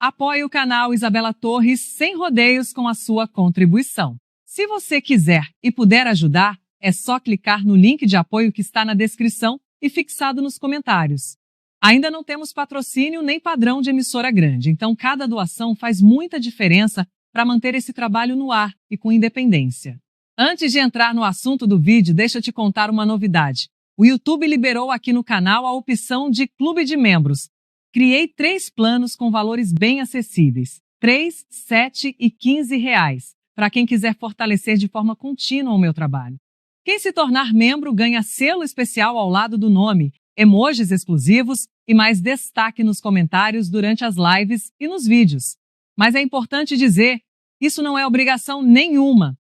Apoie o canal Isabela Torres sem rodeios com a sua contribuição. Se você quiser e puder ajudar, é só clicar no link de apoio que está na descrição e fixado nos comentários. Ainda não temos patrocínio nem padrão de emissora grande, então cada doação faz muita diferença para manter esse trabalho no ar e com independência. Antes de entrar no assunto do vídeo, deixa eu te contar uma novidade. O YouTube liberou aqui no canal a opção de Clube de Membros. Criei 3 planos com valores bem acessíveis, R$ 3, R$ 7 e R$ 15, para quem quiser fortalecer de forma contínua o meu trabalho. Quem se tornar membro ganha selo especial ao lado do nome, emojis exclusivos e mais destaque nos comentários durante as lives e nos vídeos. Mas é importante dizer, isso não é obrigação nenhuma.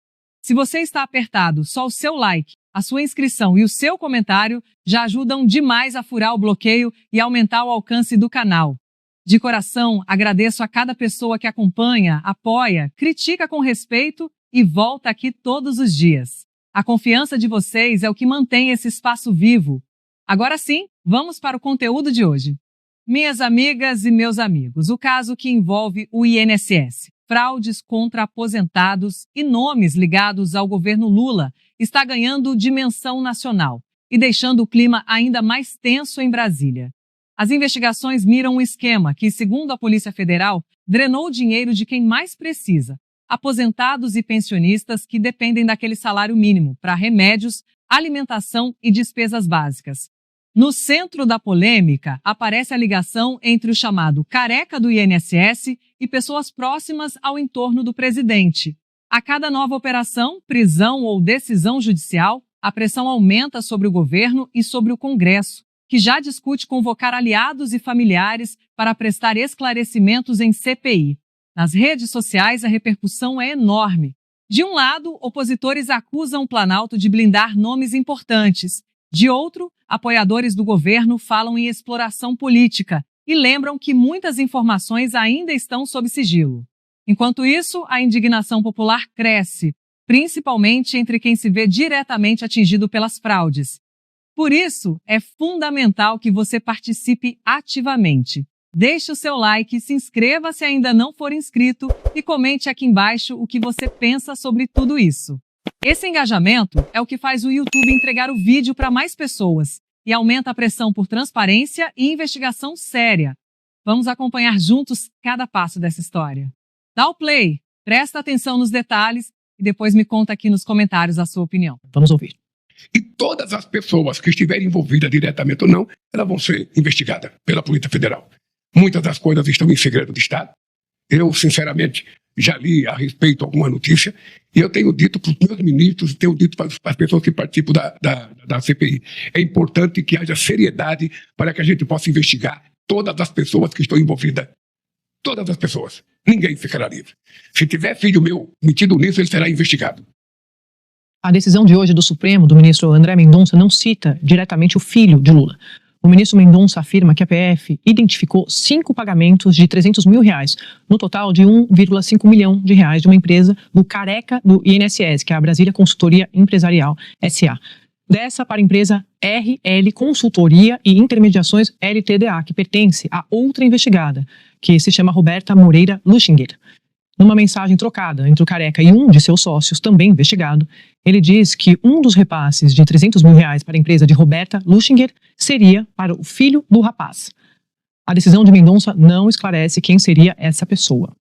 Se você está apertado, só o seu like, a sua inscrição e o seu comentário já ajudam demais a furar o bloqueio e aumentar o alcance do canal. De coração, agradeço a cada pessoa que acompanha, apoia, critica com respeito e volta aqui todos os dias. A confiança de vocês é o que mantém esse espaço vivo. Agora sim, vamos para o conteúdo de hoje. Minhas amigas e meus amigos, o caso que envolve o INSS, fraudes contra aposentados e nomes ligados ao governo Lula está ganhando dimensão nacional e deixando o clima ainda mais tenso em Brasília. As investigações miram um esquema que, segundo a Polícia Federal, drenou o dinheiro de quem mais precisa, aposentados e pensionistas que dependem daquele salário mínimo para remédios, alimentação e despesas básicas. No centro da polêmica aparece a ligação entre o chamado careca do INSS e pessoas próximas ao entorno do presidente. A cada nova operação, prisão ou decisão judicial, a pressão aumenta sobre o governo e sobre o Congresso, que já discute convocar aliados e familiares para prestar esclarecimentos em CPI. Nas redes sociais, a repercussão é enorme. De um lado, opositores acusam o Planalto de blindar nomes importantes. De outro, apoiadores do governo falam em exploração política e lembram que muitas informações ainda estão sob sigilo. Enquanto isso, a indignação popular cresce, principalmente entre quem se vê diretamente atingido pelas fraudes. Por isso, é fundamental que você participe ativamente. Deixe o seu like, se inscreva se ainda não for inscrito e comente aqui embaixo o que você pensa sobre tudo isso. Esse engajamento é o que faz o YouTube entregar o vídeo para mais pessoas e aumenta a pressão por transparência e investigação séria. Vamos acompanhar juntos cada passo dessa história. Dá o play, presta atenção nos detalhes e depois me conta aqui nos comentários a sua opinião. Vamos ouvir. E todas as pessoas que estiverem envolvidas diretamente ou não, elas vão ser investigadas pela Polícia Federal. Muitas das coisas estão em segredo de Estado. Eu, sinceramente, já li a respeito alguma notícia e eu tenho dito para os meus ministros, tenho dito para as pessoas que participam da CPI. É importante que haja seriedade para que a gente possa investigar todas as pessoas que estão envolvidas. Todas as pessoas. Ninguém ficará livre. Se tiver filho meu metido nisso, ele será investigado. A decisão de hoje do Supremo, do ministro André Mendonça, não cita diretamente o filho de Lula. O ministro Mendonça afirma que a PF identificou 5 pagamentos de R$ 300 mil, no total de 1,5 milhão de reais de uma empresa do careca do INSS, que é a Brasília Consultoria Empresarial S.A. Dessa para a empresa RL Consultoria e Intermediações LTDA, que pertence a outra investigada, que se chama Roberta Moreira Luchinger. Numa mensagem trocada entre o careca e um de seus sócios, também investigado, ele diz que um dos repasses de R$ 300 mil para a empresa de Roberta Luchinger seria para o filho do rapaz. A decisão de Mendonça não esclarece quem seria essa pessoa.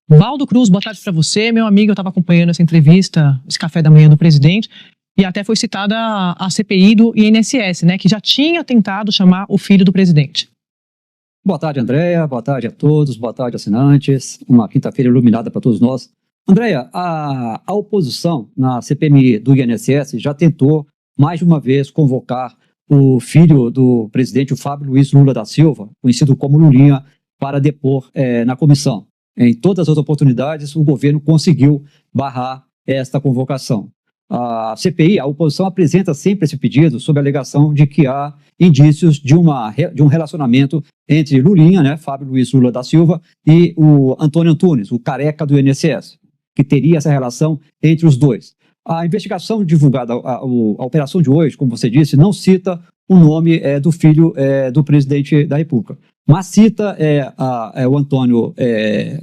Valdo Cruz, boa tarde para você. Meu amigo, eu estava acompanhando essa entrevista, esse café da manhã do presidente, e até foi citada a CPI do INSS, né, que já tinha tentado chamar o filho do presidente. Boa tarde, Andréia. Boa tarde a todos. Boa tarde, assinantes. Uma quinta-feira iluminada para todos nós. Andréia, a oposição na CPMI do INSS já tentou, mais de uma vez, convocar o filho do presidente, o Fábio Luiz Lula da Silva, conhecido como Lulinha, para depor na comissão. Em todas as oportunidades, o governo conseguiu barrar esta convocação. A CPI, a oposição, apresenta sempre esse pedido sob a alegação de que há indícios de um relacionamento entre Lulinha, né, Fábio Luiz Lula da Silva, e o Antônio Antunes, o careca do INSS, que teria essa relação entre os dois. A investigação divulgada, a operação de hoje, como você disse, não cita o nome do filho do presidente da República. mas cita o Antônio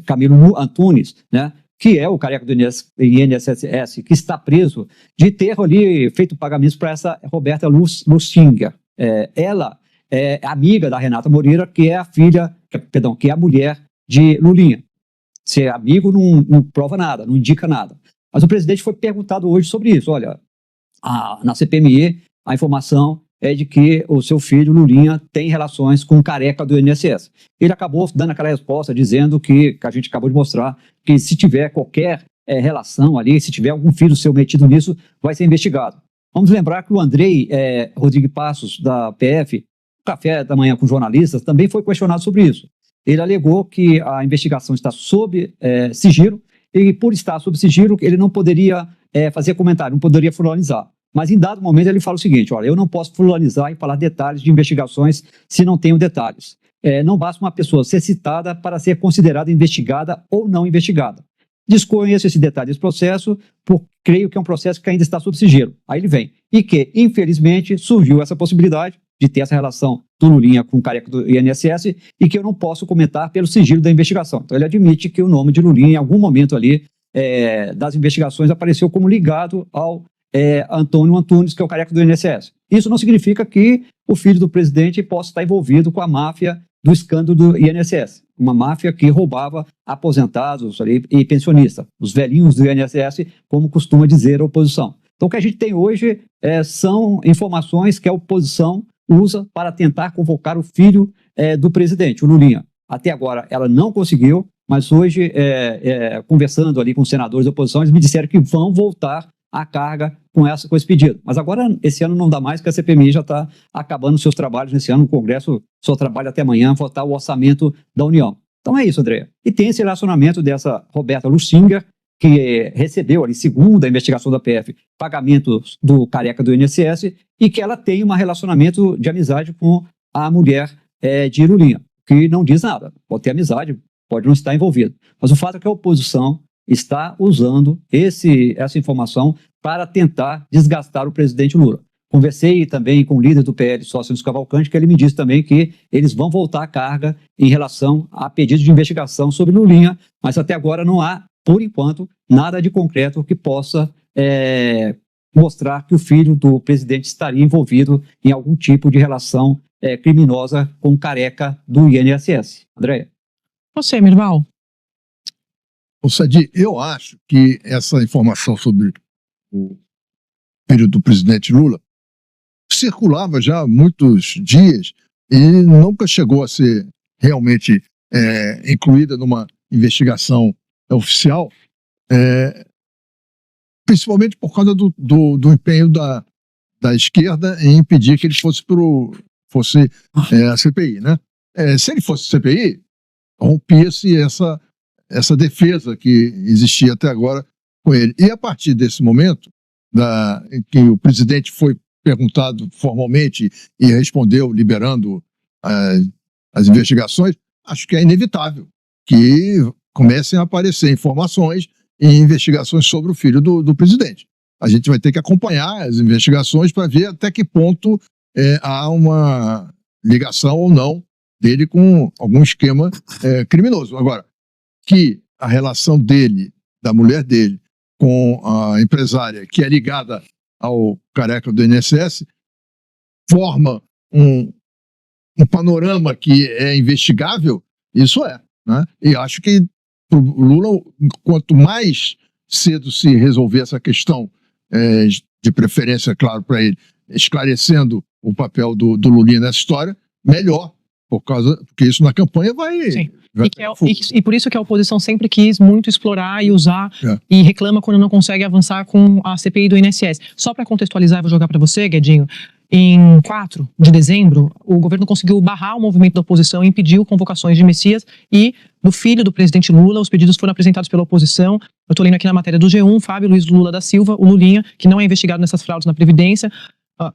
Camilo Antunes, né, que é o careca do INSS, que está preso, de ter ali feito pagamentos para essa Roberta Lustinger. Ela é amiga da Renata Moreira, que é que é a mulher de Lulinha. Ser amigo não prova nada, não indica nada. Mas o presidente foi perguntado hoje sobre isso. Olha, na CPMI, a informação é de que o seu filho, Lulinha, tem relações com o careca do INSS. Ele acabou dando aquela resposta, dizendo que a gente acabou de mostrar, que se tiver qualquer relação ali, se tiver algum filho seu metido nisso, vai ser investigado. Vamos lembrar que o Andrei Rodrigues Passos, da PF, no café da manhã com jornalistas, também foi questionado sobre isso. Ele alegou que a investigação está sob sigilo, e por estar sob sigilo, ele não poderia fazer comentário, não poderia fulanizar. Mas em dado momento ele fala o seguinte: olha, eu não posso fulanizar e falar detalhes de investigações se não tenho detalhes. Não basta uma pessoa ser citada para ser considerada investigada ou não investigada. Desconheço esse detalhe desse processo, porque creio que é um processo que ainda está sob sigilo. Aí ele vem. E que, infelizmente, surgiu essa possibilidade de ter essa relação do Lulinha com o careca do INSS e que eu não posso comentar pelo sigilo da investigação. Então ele admite que o nome de Lulinha, em algum momento ali das investigações, apareceu como ligado ao Antônio Antunes, que é o careca do INSS. Isso não significa que o filho do presidente possa estar envolvido com a máfia do escândalo do INSS. Uma máfia que roubava aposentados ali, e pensionistas, os velhinhos do INSS, como costuma dizer a oposição. Então o que a gente tem hoje são informações que a oposição usa para tentar convocar o filho do presidente, o Lulinha. Até agora ela não conseguiu, mas hoje, conversando ali com os senadores da oposição, eles me disseram que vão voltar à carga com esse pedido. Mas agora, esse ano não dá mais, porque a CPMI já está acabando seus trabalhos nesse ano. O Congresso só trabalha até amanhã, votar o orçamento da União. Então é isso, André. E tem esse relacionamento dessa Roberta Lustinger, que recebeu, ali, segundo a investigação da PF, pagamentos do careca do INSS, e que ela tem um relacionamento de amizade com a mulher de Lulinha, que não diz nada. Pode ter amizade, pode não estar envolvido. Mas o fato é que a oposição está usando essa informação para tentar desgastar o presidente Lula. Conversei também com o líder do PL, Sócio Cavalcante, que ele me disse também que eles vão voltar à carga em relação a pedido de investigação sobre Lulinha, mas até agora não há, por enquanto, nada de concreto que possa mostrar que o filho do presidente estaria envolvido em algum tipo de relação criminosa com o careca do INSS. Andréia. Você, Mirval. Sadi, eu acho que essa informação sobre o filho do presidente Lula circulava já há muitos dias e nunca chegou a ser realmente incluída numa investigação oficial, principalmente por causa do empenho da esquerda em impedir que ele fosse a CPI, né? Se ele fosse CPI, rompia-se essa defesa que existia até agora com ele. E a partir desse momento, em que o presidente foi perguntado formalmente e respondeu liberando as investigações, acho que é inevitável que comecem a aparecer informações e investigações sobre o filho do presidente. A gente vai ter que acompanhar as investigações para ver até que ponto há uma ligação ou não dele com algum esquema criminoso. Agora, que a relação dele, da mulher dele, com a empresária que é ligada ao careca do INSS, forma um panorama que é investigável, isso né? E acho que o Lula, quanto mais cedo se resolver essa questão, de preferência, claro, para ele, esclarecendo o papel do Lulinha nessa história, melhor, porque isso na campanha vai... Sim. E por isso que a oposição sempre quis muito explorar e usar e reclama quando não consegue avançar com a CPI do INSS. Só para contextualizar, vou jogar para você, Guedinho. Em 4 de dezembro, o governo conseguiu barrar o movimento da oposição e impediu convocações de Messias e do filho do presidente Lula. Os pedidos foram apresentados pela oposição. Eu estou lendo aqui na matéria do G1, Fábio Luiz Lula da Silva, o Lulinha, que não é investigado nessas fraudes na Previdência,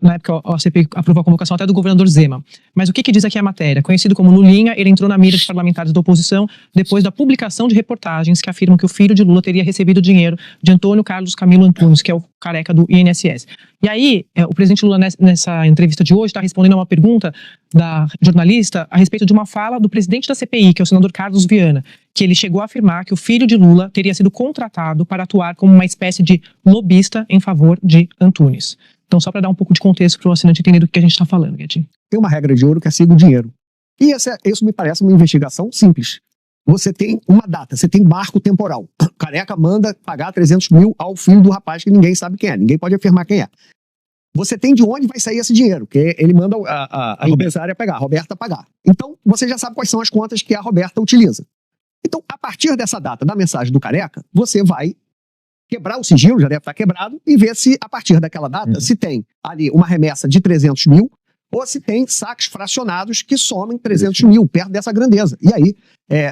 Na época, a CPI aprovou a convocação até do governador Zema. Mas o que diz aqui a matéria? Conhecido como Lulinha, ele entrou na mira de parlamentares da oposição depois da publicação de reportagens que afirmam que o filho de Lula teria recebido dinheiro de Antônio Carlos Camilo Antunes, que é o careca do INSS. E aí, o presidente Lula, nessa entrevista de hoje, está respondendo a uma pergunta da jornalista a respeito de uma fala do presidente da CPI, que é o senador Carlos Viana, que ele chegou a afirmar que o filho de Lula teria sido contratado para atuar como uma espécie de lobista em favor de Antunes. Então, só para dar um pouco de contexto para o assinante entender do que a gente está falando, Guedinho. Tem uma regra de ouro que é siga o dinheiro. E isso me parece uma investigação simples. Você tem uma data, você tem marco temporal. Careca manda pagar 300 mil ao filho do rapaz que ninguém sabe quem é, ninguém pode afirmar quem é. Você tem de onde vai sair esse dinheiro, que ele manda a empresária pegar, a Roberta pagar. Então, você já sabe quais são as contas que a Roberta utiliza. Então, a partir dessa data da mensagem do Careca, você vai quebrar o sigilo, já deve estar quebrado, e ver se, a partir daquela data, se tem ali uma remessa de 300 mil ou se tem saques fracionados que somem 300 mil, perto dessa grandeza. E aí,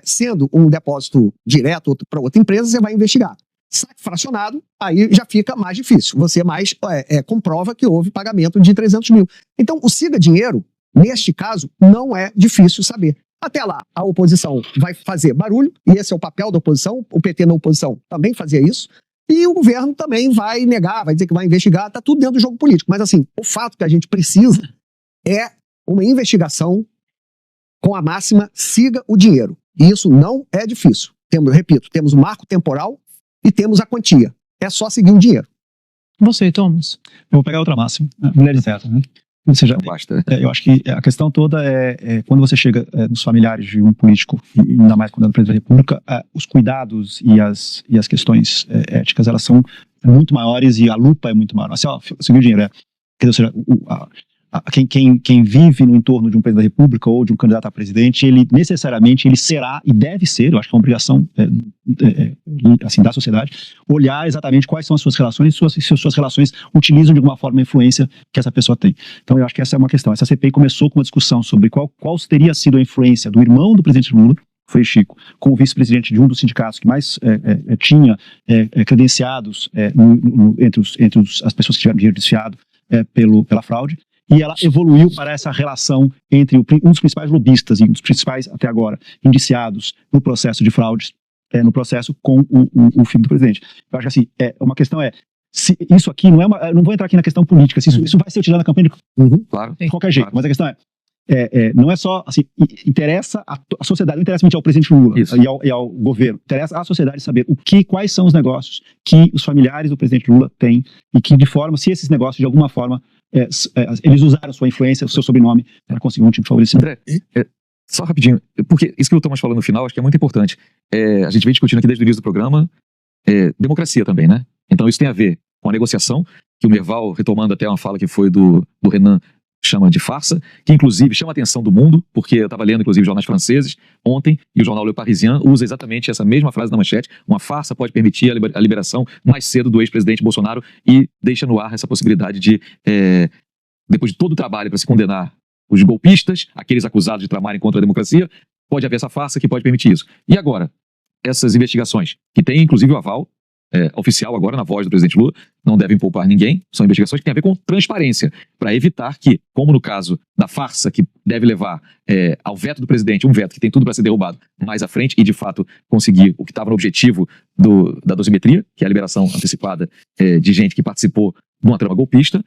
sendo um depósito direto para outra empresa, você vai investigar. Saque fracionado, aí já fica mais difícil. Você mais comprova que houve pagamento de 300 mil. Então, o siga dinheiro, neste caso, não é difícil saber. Até lá, a oposição vai fazer barulho, e esse é o papel da oposição, o PT na oposição também fazia isso, e o governo também vai negar, vai dizer que vai investigar, tá tudo dentro do jogo político. Mas assim, o fato que a gente precisa é uma investigação com a máxima siga o dinheiro. E isso não é difícil. Repito, temos o marco temporal e temos a quantia. É só seguir o dinheiro. Você, Thomas? Eu vou pegar outra máxima, mulher certa, né? Você já basta. Eu acho que a questão toda é quando você chega nos familiares de um político, e ainda mais quando é do presidente da República, os cuidados e as questões éticas, elas são muito maiores e a lupa é muito maior. Assim, seguir o dinheiro, quer dizer, quem vive no entorno de um presidente da República ou de um candidato a presidente, ele necessariamente ele será e deve ser, eu acho que é uma obrigação assim, da sociedade, olhar exatamente quais são as suas relações e se as suas relações utilizam de alguma forma a influência que essa pessoa tem. Então eu acho que essa é uma questão. Essa CPI começou com uma discussão sobre qual teria sido a influência do irmão do presidente Lula, Frei Chico, com o vice-presidente de um dos sindicatos que mais tinha credenciados entre as pessoas que tiveram dinheiro desfiado pela fraude. E ela evoluiu para essa relação entre um dos principais lobistas e um dos principais, até agora, indiciados no processo de fraudes, no processo com o filho do presidente. Eu acho que assim, uma questão se isso aqui não é não vou entrar aqui na questão política, se isso vai ser utilizado na campanha Claro. de qualquer jeito, Claro. mas a questão não é só, assim, interessa a sociedade, não interessa ao presidente Lula e ao governo, interessa à sociedade saber quais são os negócios que os familiares do presidente Lula têm e que de forma, se esses negócios de alguma forma eles usaram sua influência, o seu sobrenome para conseguir um tipo de favorecimento. André, só rapidinho, porque isso que o Thomas falou no final, acho que é muito importante. A gente vem discutindo aqui desde o início do programa, democracia também, né? Então isso tem a ver com a negociação, que o Merval, retomando até uma fala que foi do Renan, chama de farsa, que inclusive chama a atenção do mundo, porque eu estava lendo inclusive jornais franceses ontem, e o jornal Le Parisien usa exatamente essa mesma frase na manchete: uma farsa pode permitir a liberação mais cedo do ex-presidente Bolsonaro, e deixa no ar essa possibilidade de, depois de todo o trabalho para se condenar os golpistas, aqueles acusados de tramarem contra a democracia, pode haver essa farsa que pode permitir isso. E agora, essas investigações, que tem inclusive o aval oficial agora na voz do presidente Lula, não devem poupar ninguém, são investigações que têm a ver com transparência, para evitar que, como no caso da farsa que deve levar ao veto do presidente, um veto que tem tudo para ser derrubado mais à frente e de fato conseguir o que estava no objetivo da dosimetria, que é a liberação antecipada de gente que participou de uma trama golpista.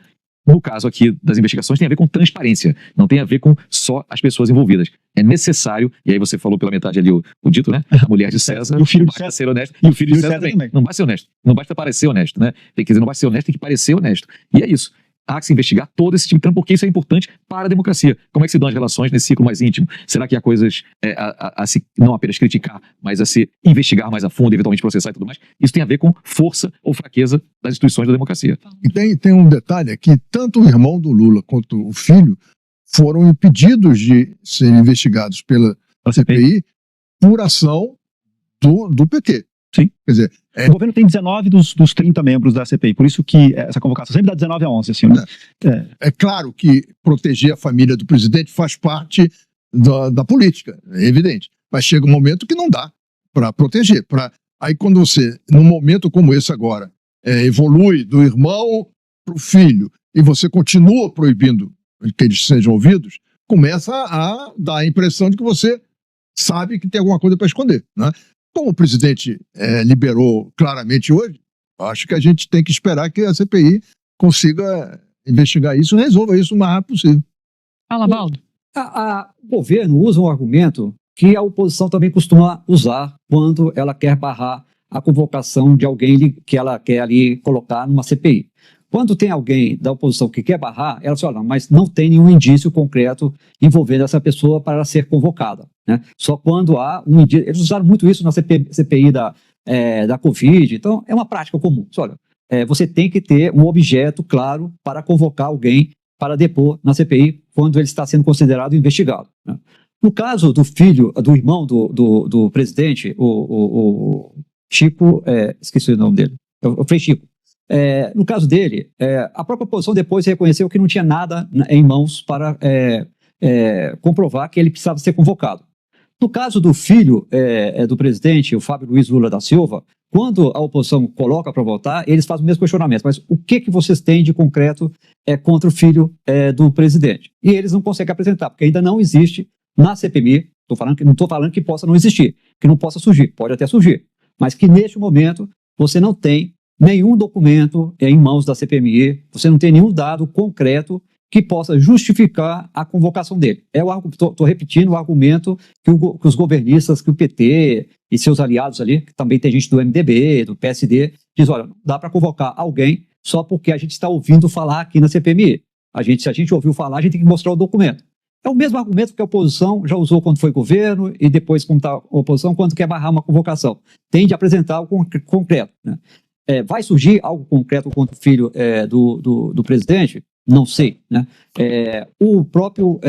No caso aqui das investigações, tem a ver com transparência, não tem a ver com só as pessoas envolvidas. É necessário, e aí você falou pela metade ali o dito, né? A mulher de César, E o filho de basta César. ser honesto, e o filho de César também. Não basta ser honesto, não basta parecer honesto, né? Tem que dizer, não basta ser honesto, tem que parecer honesto. E é isso. Há que se investigar todo esse tipo de trama, porque isso é importante para a democracia. Como é que se dão as relações nesse ciclo mais íntimo? Será que há coisas a se não apenas criticar, mas a se investigar mais a fundo, eventualmente processar e tudo mais? Isso tem a ver com força ou fraqueza das instituições da democracia. E tem um detalhe aqui: tanto o irmão do Lula quanto o filho foram impedidos de serem investigados pela CPI por ação do PT. Sim. Quer dizer, O governo tem 19 dos 30 membros da CPI, por isso que essa convocação sempre dá 19 a 11. Assim, né? é claro que proteger a família do presidente faz parte da política, é evidente. Mas chega um momento que não dá para proteger. Aí quando você, num momento como esse agora, evolui do irmão para o filho, e você continua proibindo que eles sejam ouvidos, começa a dar a impressão de que você sabe que tem alguma coisa para esconder, né? Como o presidente liberou claramente hoje, acho que a gente tem que esperar que a CPI consiga investigar isso e resolva isso o mais rápido possível. Fala, Valdo. O governo usa um argumento que a oposição também costuma usar quando ela quer barrar a convocação de alguém que ela quer ali colocar numa CPI. Quando tem alguém da oposição que quer barrar, ela fala, mas não tem nenhum indício concreto envolvendo essa pessoa para ela ser convocada, né? Só quando há um indício. Eles usaram muito isso na CPI da Covid, então é uma prática comum. Olha, você tem que ter um objeto claro para convocar alguém para depor na CPI quando ele está sendo considerado investigado, né? No caso do filho, do irmão do presidente, o Chico, esqueci o nome dele, o Frei Chico. No caso dele, a própria oposição depois reconheceu que não tinha nada em mãos para comprovar que ele precisava ser convocado. No caso do filho do presidente, o Fábio Luiz Lula da Silva, quando a oposição coloca para votar, eles fazem o mesmo questionamento. Mas o que vocês têm de concreto contra o filho do presidente? E eles não conseguem apresentar, porque ainda não existe na CPMI, não estou falando que possa não existir, que não possa surgir, pode até surgir, mas que neste momento você não tem nenhum documento em mãos da CPMI, você não tem nenhum dado concreto que possa justificar a convocação dele. Estou repetindo o argumento que os governistas, que o PT e seus aliados ali, que também tem gente do MDB, do PSD, diz, olha, dá para convocar alguém só porque a gente está ouvindo falar aqui na CPMI. Se a gente ouviu falar, a gente tem que mostrar o documento. É o mesmo argumento que a oposição já usou quando foi governo e depois, como está a oposição, quando quer barrar uma convocação. Tem de apresentar algo concreto, né? Vai surgir algo concreto contra o filho do presidente? Não sei, né? O próprio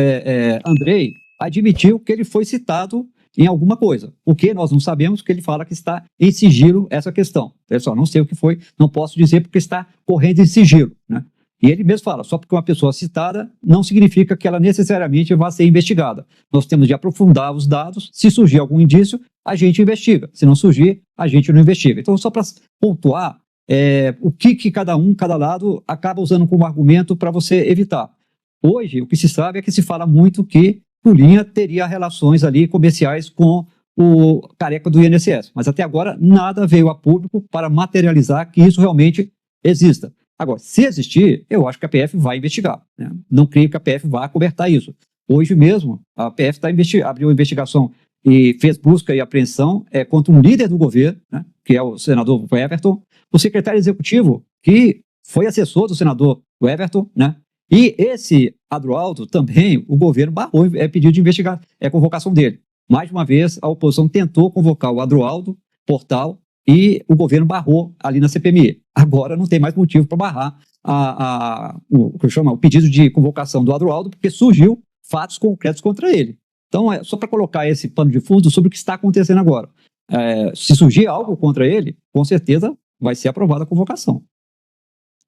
Andrei admitiu que ele foi citado em alguma coisa. O que nós não sabemos, que ele fala que está em sigilo essa questão. Pessoal, não sei o que foi, não posso dizer porque está correndo em sigilo, né? E ele mesmo fala, só porque uma pessoa citada não significa que ela necessariamente vai ser investigada. Nós temos de aprofundar os dados, se surgir algum indício, a gente investiga. Se não surgir, a gente não investiga. Então, só para pontuar o que cada lado acaba usando como argumento para você evitar. Hoje, o que se sabe é que se fala muito que Lulinha teria relações ali comerciais com o careca do INSS. Mas até agora, nada veio a público para materializar que isso realmente exista. Agora, se existir, eu acho que a PF vai investigar, né? Não creio que a PF vá acobertar isso. Hoje mesmo, a PF abriu investigação e fez busca e apreensão contra um líder do governo, né, que é o senador Everton, o secretário executivo, que foi assessor do senador Everton, né? E esse Adroaldo também, o governo barrou pedido de investigar a convocação dele. Mais uma vez, a oposição tentou convocar o Adroaldo, Portal, e o governo barrou ali na CPMI. Agora não tem mais motivo para barrar o pedido de convocação do Adroaldo, porque surgiu fatos concretos contra ele. Então, só para colocar esse pano de fundo sobre o que está acontecendo agora. Se surgir algo contra ele, com certeza vai ser aprovada a convocação.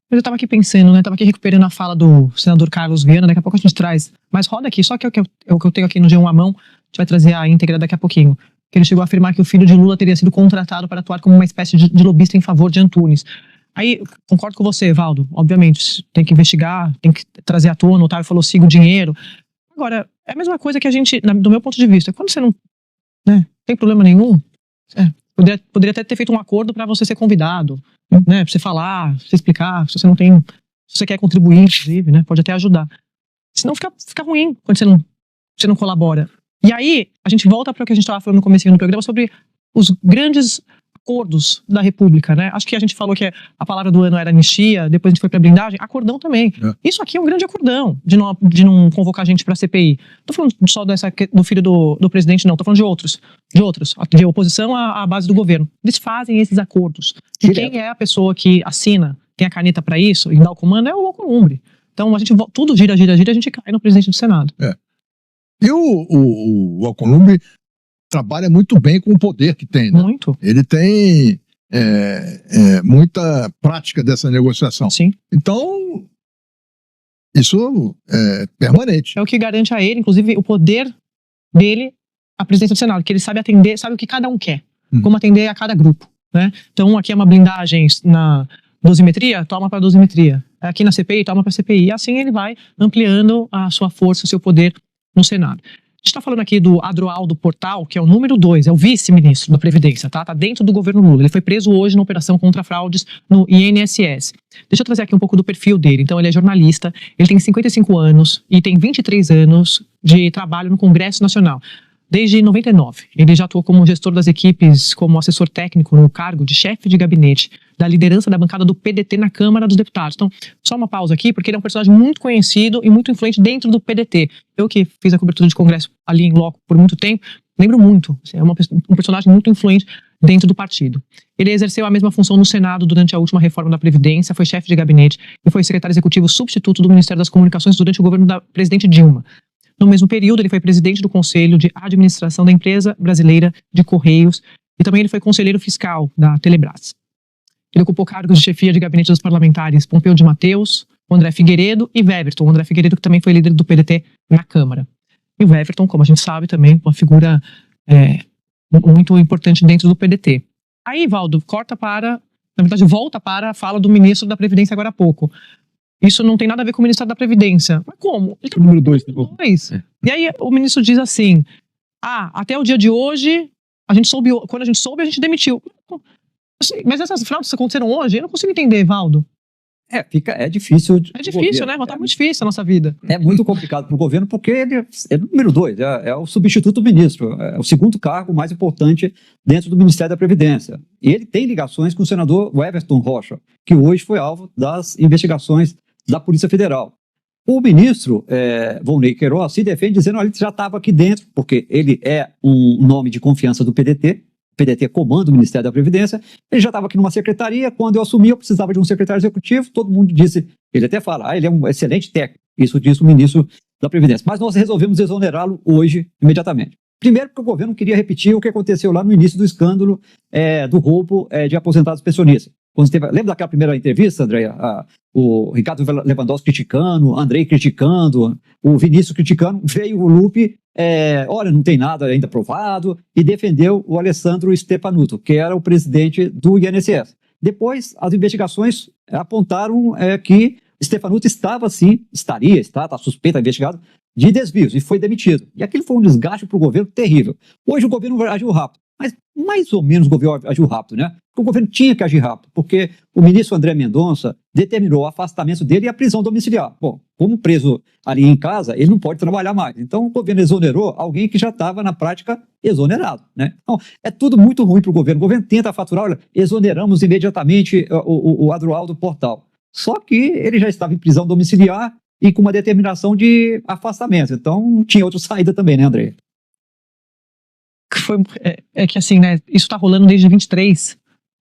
Eu estava aqui pensando, né? Estava aqui recuperando a fala do senador Carlos Viana, daqui a pouco a gente traz. Mas roda aqui, só que é o que eu tenho aqui no G1 à mão, a gente vai trazer a íntegra daqui a pouquinho. Que ele chegou a afirmar que o filho de Lula teria sido contratado para atuar como uma espécie de lobista em favor de Antunes. Aí, concordo com você, Valdo, obviamente, tem que investigar, tem que trazer à tona, o Otávio falou, siga o dinheiro. Agora, é a mesma coisa que a gente, do meu ponto de vista, quando você não tem problema nenhum, poderia até ter feito um acordo para você ser convidado, né, para você falar, você explicar, se você quer contribuir, inclusive, né, pode até ajudar. Senão fica ruim quando você não colabora. E aí, a gente volta para o que a gente estava falando no comecinho do programa sobre os grandes acordos da República, né? Acho que a gente falou que a palavra do ano era anistia, depois a gente foi para blindagem, acordão também. Isso aqui é um grande acordão de não convocar a gente para a CPI. Não tô falando só do filho do presidente, não. Tô falando de outros, de oposição à base do governo. Eles fazem esses acordos. E quem é a pessoa que assina, tem a caneta para isso e dá o comando é o Alcolumbre. Então, tudo gira, a gente cai no presidente do Senado. E o Alcolumbre trabalha muito bem com o poder que tem, né? Muito. Ele tem muita prática dessa negociação. Sim. Então, isso é permanente. É o que garante a ele, inclusive, o poder dele à presidência do Senado, que ele sabe atender, sabe o que cada um quer, como atender a cada grupo, né? Então, aqui é uma blindagem dosimetria, toma para dosimetria. Aqui na CPI, toma para CPI. E assim ele vai ampliando a sua força, o seu poder no Senado. A gente está falando aqui do Adroaldo Portal, que é o número 2, é o vice-ministro da Previdência, tá? Tá dentro do governo Lula. Ele foi preso hoje na operação contra fraudes no INSS. Deixa eu trazer aqui um pouco do perfil dele. Então, ele é jornalista, ele tem 55 anos e tem 23 anos de trabalho no Congresso Nacional. Desde 99, ele já atuou como gestor das equipes, como assessor técnico no cargo de chefe de gabinete da liderança da bancada do PDT na Câmara dos Deputados. Então, só uma pausa aqui, porque ele é um personagem muito conhecido e muito influente dentro do PDT. Eu que fiz a cobertura de congresso ali em loco por muito tempo, lembro muito. É um personagem muito influente dentro do partido. Ele exerceu a mesma função no Senado durante a última reforma da Previdência, foi chefe de gabinete e foi secretário executivo substituto do Ministério das Comunicações durante o governo da presidente Dilma. No mesmo período, ele foi presidente do Conselho de Administração da Empresa Brasileira de Correios e também ele foi conselheiro fiscal da Telebrás. Ele ocupou cargos de chefia de gabinete dos parlamentares Pompeu de Matheus, André Figueiredo e Weverton. O André Figueiredo, que também foi líder do PDT na Câmara. E o Weverton, como a gente sabe, também uma figura muito importante dentro do PDT. Aí, Valdo, volta para a fala do ministro da Previdência agora há pouco. Isso não tem nada a ver com o Ministério da Previdência. Mas como? Ele tá número 2. E aí o ministro diz assim, até o dia de hoje, quando a gente soube, a gente demitiu. Assim, mas essas fraudes aconteceram hoje? Eu não consigo entender, Valdo. É difícil. É difícil, né? Tá muito difícil a nossa vida. É muito complicado para o governo, porque ele é o número 2, é o substituto do ministro, é o segundo cargo mais importante dentro do Ministério da Previdência. E ele tem ligações com o senador Weverton Rocha, que hoje foi alvo das investigações da Polícia Federal. O ministro Volney Queiroz se defende dizendo que ele já estava aqui dentro, porque ele é um nome de confiança do PDT. O PDT comanda o Ministério da Previdência. Ele já estava aqui numa secretaria. Quando eu assumi, eu precisava de um secretário executivo. Todo mundo disse, ele até fala, ele é um excelente técnico. Isso disse o ministro da Previdência. Mas nós resolvemos exonerá-lo hoje, imediatamente. Primeiro, porque o governo queria repetir o que aconteceu lá no início do escândalo do roubo de aposentados pensionistas. Lembra daquela primeira entrevista, Andréia? O Ricardo Lewandowski criticando, o Andrei criticando, o Vinícius criticando, veio o Lupe, olha, não tem nada ainda provado, e defendeu o Alessandro Stefanuto, que era o presidente do INSS. Depois, as investigações apontaram que Stefanuto está suspeito, investigado, de desvios, e foi demitido. E aquilo foi um desgaste para o governo terrível. Hoje o governo agiu rápido, mas mais ou menos o governo agiu rápido, né? Porque o governo tinha que agir rápido, porque o ministro André Mendonça determinou o afastamento dele e a prisão domiciliar. Bom, como preso ali em casa, ele não pode trabalhar mais. Então o governo exonerou alguém que já estava na prática exonerado, né? Então é tudo muito ruim para o governo. O governo tenta faturar, olha, exoneramos imediatamente o Adroaldo Portal. Só que ele já estava em prisão domiciliar e com uma determinação de afastamento. Então não tinha outra saída também, né, André? Que assim, né, isso tá rolando desde 23,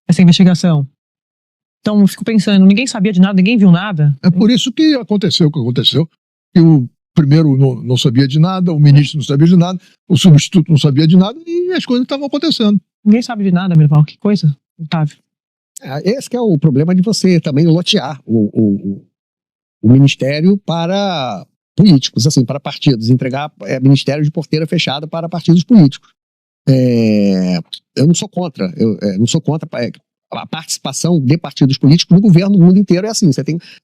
essa investigação. Então eu fico pensando, ninguém sabia de nada, ninguém viu nada. É por isso que aconteceu o que aconteceu. Que o primeiro não sabia de nada, o ministro não sabia de nada, o substituto não sabia de nada e as coisas estavam acontecendo. Ninguém sabe de nada, Mirval, que coisa, Otávio. Esse que é o problema de você também lotear o ministério para políticos, assim, para partidos, entregar ministério de porteira fechada para partidos políticos. Eu não sou contra, a participação de partidos políticos no governo no mundo inteiro é assim,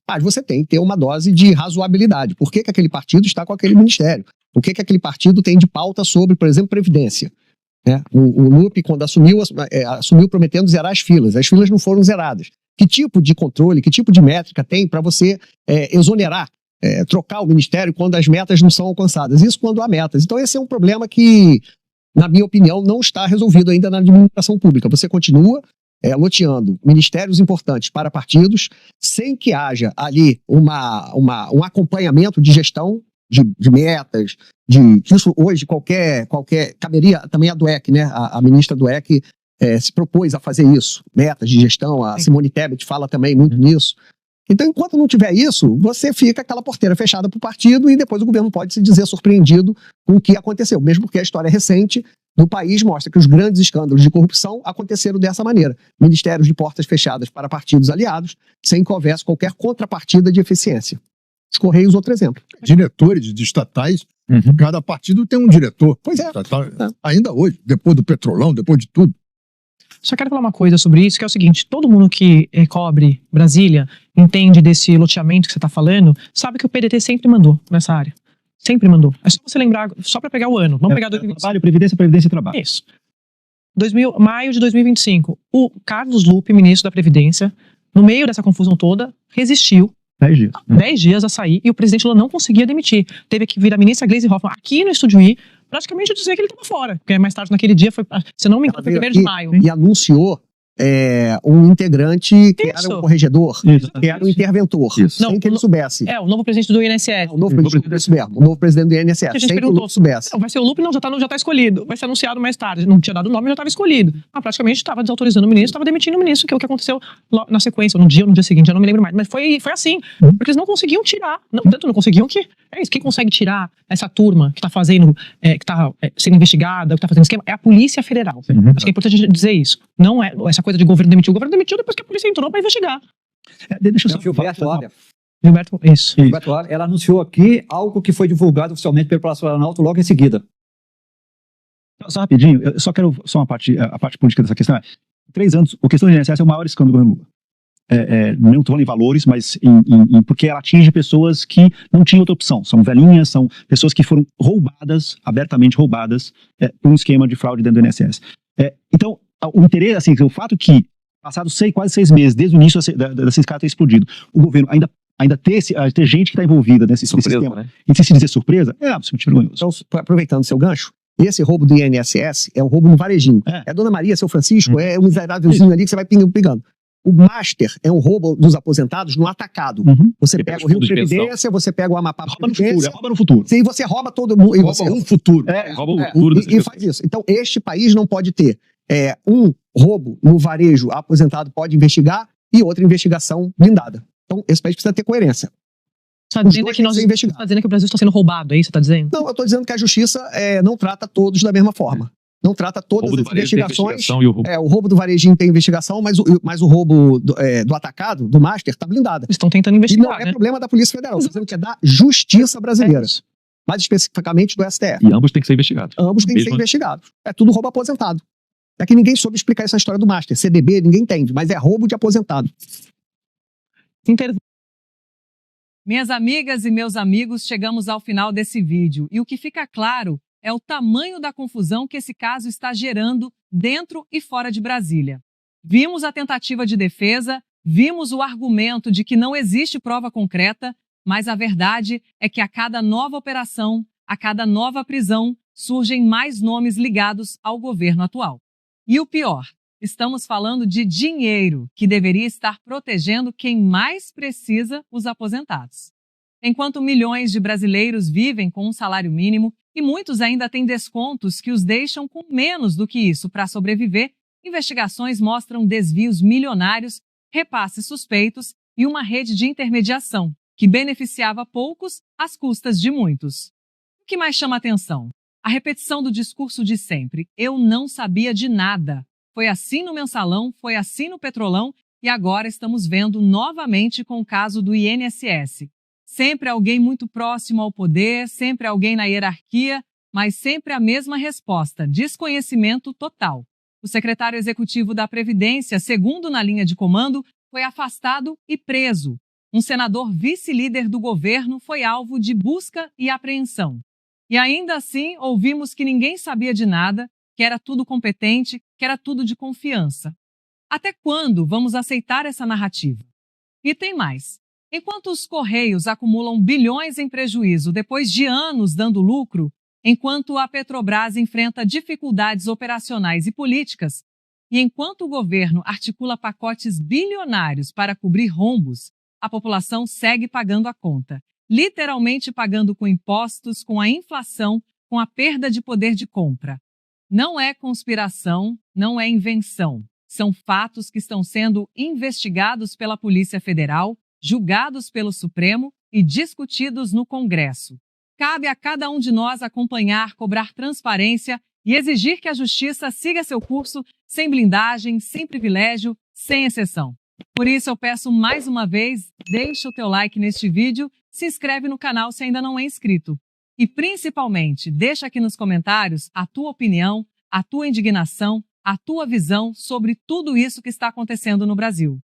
mas você tem que ter uma dose de razoabilidade. Por que aquele partido está com aquele ministério? O que aquele partido tem de pauta sobre, por exemplo, Previdência? O Lupe, quando assumiu prometendo zerar as filas não foram zeradas. Que tipo de controle, que tipo de métrica tem para você exonerar, trocar o ministério quando as metas não são alcançadas? Isso quando há metas. Então esse é um problema que, na minha opinião, não está resolvido ainda na administração pública. Você continua loteando ministérios importantes para partidos sem que haja ali um acompanhamento de gestão de metas, que isso hoje qualquer caberia também a Dweck, né? A ministra Dweck se propôs a fazer isso, metas de gestão, a Simone Tebet fala também muito nisso. Então, enquanto não tiver isso, você fica aquela porteira fechada para o partido e depois o governo pode se dizer surpreendido com o que aconteceu, mesmo porque a história recente do país mostra que os grandes escândalos de corrupção aconteceram dessa maneira. Ministérios de portas fechadas para partidos aliados, sem que houvesse qualquer contrapartida de eficiência. Os Correios, outro exemplo. Diretores de estatais, cada partido tem um diretor. Pois é. Estatal, ainda hoje, depois do Petrolão, depois de tudo. Só quero falar uma coisa sobre isso, que é o seguinte, todo mundo que cobre Brasília, entende desse loteamento que você está falando, sabe que o PDT sempre mandou nessa área. Sempre mandou. É só você lembrar, só para pegar o ano. Vamos pegar 2025. Trabalho, Previdência e Trabalho. Isso. Maio de 2025, o Carlos Lupe, ministro da Previdência, no meio dessa confusão toda, resistiu 10 dias. 10 dias a sair e o presidente Lula não conseguia demitir. Teve que vir a ministra Gleisi Hoffmann aqui no Estúdio I, praticamente dizer que ele estava fora. Porque mais tarde naquele dia, se não me engano, foi 1º de maio. E anunciou um integrante que era o corregedor, que era o interventor, sem que ele soubesse. O novo presidente do INSS. O novo presidente do INSS, a gente sem perguntou, que o Lupe soubesse. Vai ser o Lupe? Não, já tá escolhido. Vai ser anunciado mais tarde. Não tinha dado o nome, já estava escolhido. Praticamente estava desautorizando o ministro, estava demitindo o ministro, que é o que aconteceu na sequência, no dia seguinte, já não me lembro mais. Mas foi assim, porque eles não conseguiam tirar. Tanto não conseguiam que... É isso, quem consegue tirar essa turma que está fazendo, que está sendo investigada, que está fazendo esquema, é a Polícia Federal. Acho que é importante a gente dizer isso. Não é essa coisa de governo demitiu. O governo demitiu depois que a polícia entrou para investigar. Deixa eu só Gilberto Aria. Isso. Gilberto Aria, ela anunciou aqui algo que foi divulgado oficialmente pelo Palácio do Planalto logo em seguida. Só rapidinho, eu só quero a parte política dessa questão. 3 anos, a questão do INSS é o maior escândalo do governo Lula. Não estou falando em valores, mas porque ela atinge pessoas que não tinham outra opção. São velhinhas, são pessoas que foram roubadas, abertamente roubadas, por um esquema de fraude dentro do INSS. Então, o interesse, assim, o fato que, passados quase 6 meses, desde o início dessa escala ter explodido, o governo ainda ter gente que está envolvida nesse sistema, né? E se dizer surpresa, é absolutamente vergonhoso. Então, aproveitando seu gancho, esse roubo do INSS é um roubo no varejinho. É Dona Maria, seu Francisco, é um miserávelzinho ali que você vai pingando. O Master é um roubo dos aposentados no atacado. Você pega o Rio Previdência, você pega o Amapá Previdência. Rouba no futuro. Sim, você rouba todo mundo. Rouba um futuro. Rouba o futuro. E faz isso. Então, este país não pode ter um roubo no varejo aposentado pode investigar e outra investigação blindada. Então, esse país precisa ter coerência. Você está dizendo que o Brasil está sendo roubado, é isso que você está dizendo? Não, eu estou dizendo que a justiça não trata todos da mesma forma. Não trata todas as investigações. O roubo do varejinho tem investigação, mas o roubo do atacado, do Master, está blindado. Eles estão tentando investigar. E não é problema da Polícia Federal, estou dizendo que é da Justiça Brasileira. Mais especificamente do STF. E ambos têm que ser investigados. Ambos têm que ser investigados. É tudo roubo aposentado. É que ninguém soube explicar essa história do Master. CDB, ninguém entende, mas é roubo de aposentado. Minhas amigas e meus amigos, chegamos ao final desse vídeo. E o que fica claro é o tamanho da confusão que esse caso está gerando dentro e fora de Brasília. Vimos a tentativa de defesa, vimos o argumento de que não existe prova concreta, mas a verdade é que a cada nova operação, a cada nova prisão, surgem mais nomes ligados ao governo atual. E o pior, estamos falando de dinheiro que deveria estar protegendo quem mais precisa, os aposentados. Enquanto milhões de brasileiros vivem com um salário mínimo e muitos ainda têm descontos que os deixam com menos do que isso para sobreviver, investigações mostram desvios milionários, repasses suspeitos e uma rede de intermediação que beneficiava poucos às custas de muitos. O que mais chama atenção? A repetição do discurso de sempre: eu não sabia de nada. Foi assim no Mensalão, foi assim no Petrolão e agora estamos vendo novamente com o caso do INSS. Sempre alguém muito próximo ao poder, sempre alguém na hierarquia, mas sempre a mesma resposta: desconhecimento total. O secretário executivo da Previdência, segundo na linha de comando, foi afastado e preso. Um senador vice-líder do governo foi alvo de busca e apreensão. E ainda assim, ouvimos que ninguém sabia de nada, que era tudo competente, que era tudo de confiança. Até quando vamos aceitar essa narrativa? E tem mais. Enquanto os Correios acumulam bilhões em prejuízo depois de anos dando lucro, enquanto a Petrobras enfrenta dificuldades operacionais e políticas, e enquanto o governo articula pacotes bilionários para cobrir rombos, a população segue pagando a conta, literalmente pagando com impostos, com a inflação, com a perda de poder de compra. Não é conspiração, não é invenção. São fatos que estão sendo investigados pela Polícia Federal, julgados pelo Supremo e discutidos no Congresso. Cabe a cada um de nós acompanhar, cobrar transparência e exigir que a Justiça siga seu curso sem blindagem, sem privilégio, sem exceção. Por isso eu peço mais uma vez, deixa o teu like neste vídeo, se inscreve no canal se ainda não é inscrito. E principalmente, deixa aqui nos comentários a tua opinião, a tua indignação, a tua visão sobre tudo isso que está acontecendo no Brasil.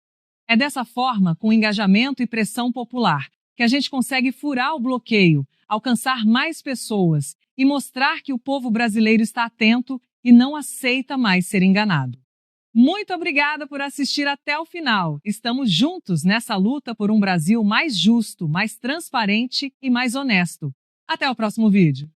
É dessa forma, com engajamento e pressão popular, que a gente consegue furar o bloqueio, alcançar mais pessoas e mostrar que o povo brasileiro está atento e não aceita mais ser enganado. Muito obrigada por assistir até o final. Estamos juntos nessa luta por um Brasil mais justo, mais transparente e mais honesto. Até o próximo vídeo.